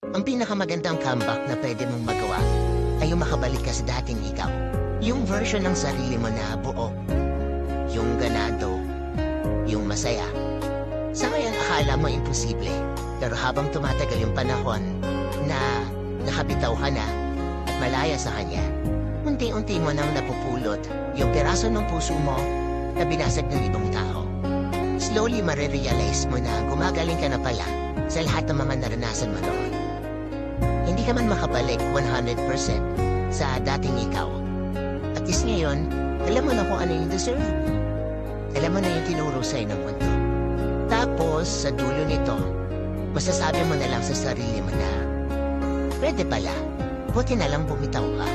Ang pinakamagandang comeback na pwede mong magawa ay yung makabalik ka sa dating ikaw. Yung version ng sarili mo na buo, yung ganado, yung masaya. Sa ngayon akala mo imposible, pero habang tumatagal yung panahon na nakabitaw ka na at malaya sa kanya, unti-unti mo nang napupulot yung piraso ng puso mo na binasag ng ibang tao. Slowly marirealize mo na gumagaling ka na pala sa lahat ng mga naranasan mo noon. Hindi ka man makabalik 100% sa dating ikaw. At least ngayon, alam mo na kung ano yung deserve mo. Alam mo na yung tinuro sa'yo ng mundo. Tapos, sa dulo nito, masasabi mo na lang sa sarili mo na, pwede pala, buti na lang bumitaw ka.